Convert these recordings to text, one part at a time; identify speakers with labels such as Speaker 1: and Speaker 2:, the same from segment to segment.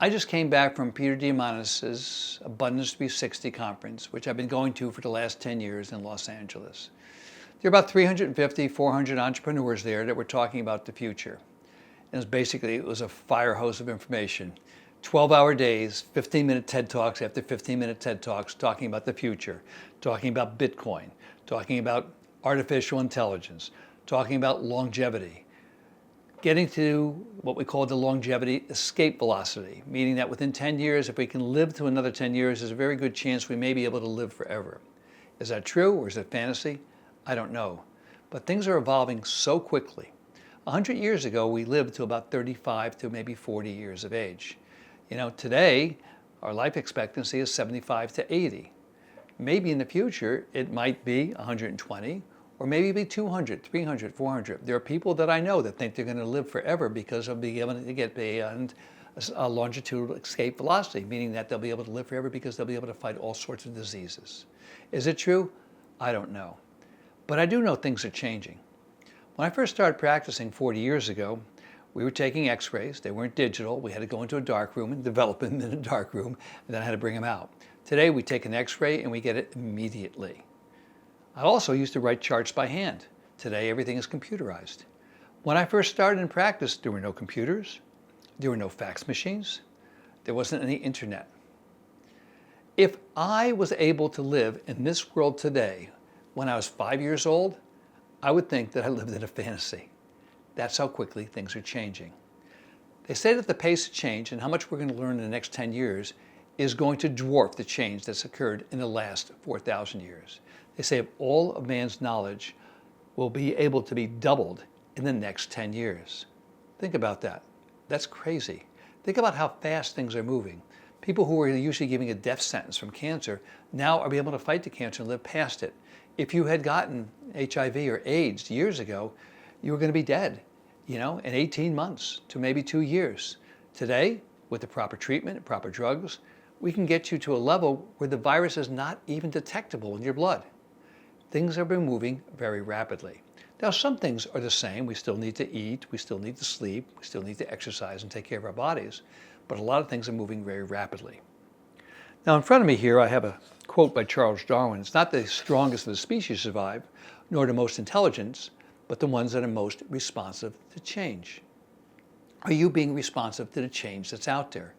Speaker 1: I just came back from Peter Diamandis' Abundance 360 conference, which I've been going to for the last 10 years in Los Angeles. There are about 350, 400 entrepreneurs there that were talking about the future. And it was a fire hose of information. 12-hour days, 15-minute TED Talks after 15-minute TED Talks talking about the future, talking about Bitcoin, talking about artificial intelligence, talking about longevity, getting to what we call the longevity escape velocity, meaning that within 10 years, if we can live to another 10 years, there's a very good chance we may be able to live forever. Is that true or is it fantasy? I don't know. But things are evolving so quickly. 100 years ago, we lived to about 35 to maybe 40 years of age. Today, our life expectancy is 75 to 80. Maybe in the future, it might be 120, or maybe be 200, 300, 400. There are people that I know that think they're going to live forever because of being able to get beyond a longitudinal escape velocity, meaning that they'll be able to live forever because they'll be able to fight all sorts of diseases. Is it true? I don't know. But I do know things are changing. When I first started practicing 40 years ago, we were taking x-rays. They weren't digital. We had to go into a dark room and develop them in a dark room, and then I had to bring them out. Today, we take an x-ray and we get it immediately. I also used to write charts by hand. Today, everything is computerized. When I first started in practice, there were no computers. There were no fax machines. There wasn't any internet. If I was able to live in this world today, when I was 5 years old, I would think that I lived in a fantasy. That's how quickly things are changing. They say that the pace of change and how much we're going to learn in the next 10 years is going to dwarf the change that's occurred in the last 4,000 years. They say all of man's knowledge will be able to be doubled in the next 10 years. Think about that. That's crazy. Think about how fast things are moving. People who are usually giving a death sentence from cancer now are able to fight the cancer and live past it. If you had gotten HIV or AIDS years ago, you were going to be dead, in 18 months to maybe 2 years. Today, with the proper treatment and proper drugs, we can get you to a level where the virus is not even detectable in your blood. Things have been moving very rapidly. Now, some things are the same. We still need to eat, we still need to sleep, we still need to exercise and take care of our bodies, but a lot of things are moving very rapidly. Now, in front of me here, I have a quote by Charles Darwin. It's not the strongest of the species survive, nor the most intelligent, but the ones that are most responsive to change. Are you being responsive to the change that's out there?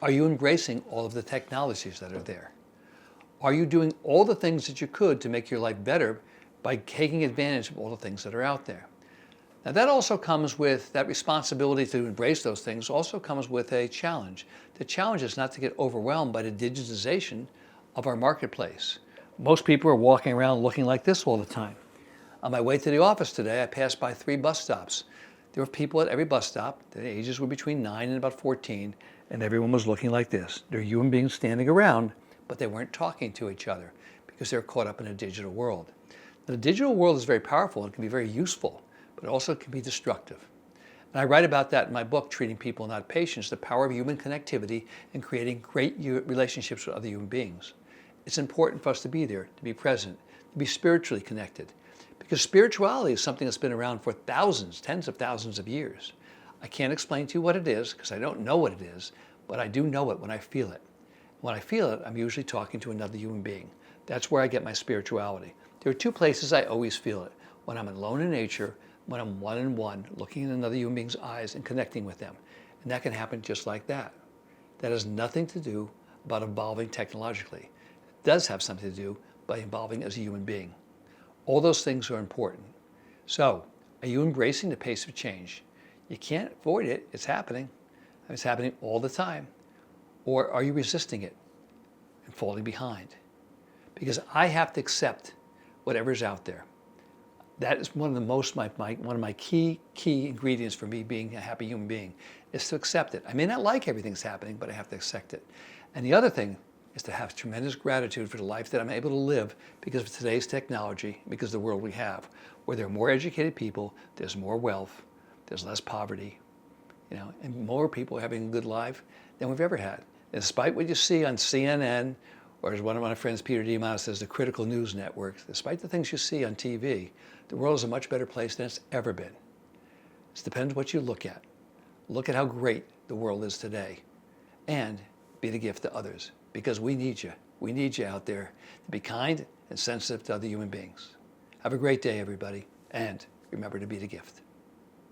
Speaker 1: Are you embracing all of the technologies that are there? Are you doing all the things that you could to make your life better by taking advantage of all the things that are out there? Now that also comes with, that responsibility to embrace those things also comes with a challenge. The challenge is not to get overwhelmed by the digitization of our marketplace. Most people are walking around looking like this all the time. On my way to the office today, I passed by 3 bus stops. There were people at every bus stop. Their ages were between 9 and about 14, and everyone was looking like this. They're human beings standing around, but they weren't talking to each other because they're caught up in a digital world. Now, the digital world is very powerful and can be very useful, but it also can be destructive. And I write about that in my book, Treating People Not Patients, the power of human connectivity and creating great relationships with other human beings. It's important for us to be there, to be present, to be spiritually connected. Because spirituality is something that's been around for thousands, tens of thousands of years. I can't explain to you what it is because I don't know what it is, but I do know it when I feel it. When I feel it, I'm usually talking to another human being. That's where I get my spirituality. There are 2 places I always feel it. When I'm alone in nature, when I'm one-on-one, looking in another human being's eyes and connecting with them. And that can happen just like that. That has nothing to do about evolving technologically. It does have something to do by evolving as a human being. All those things are important. So, are you embracing the pace of change? You can't avoid it. It's happening. It's happening all the time. Or are you resisting it and falling behind? Because I have to accept whatever's out there. That is one of the one of my key ingredients for me being a happy human being, is to accept it. I may not like everything that's happening, but I have to accept it. And the other thing is to have tremendous gratitude for the life that I'm able to live because of today's technology, because of the world we have, where there are more educated people, there's more wealth, there's less poverty, and more people having a good life than we've ever had. And despite what you see on CNN, or as one of my friends, Peter Diamandis, says, the critical news networks, despite the things you see on TV, the world is a much better place than it's ever been. It depends what you look at. Look at how great the world is today. and be the gift to others, because we need you. We need you out there to be kind and sensitive to other human beings. Have a great day, everybody, and remember to be the gift.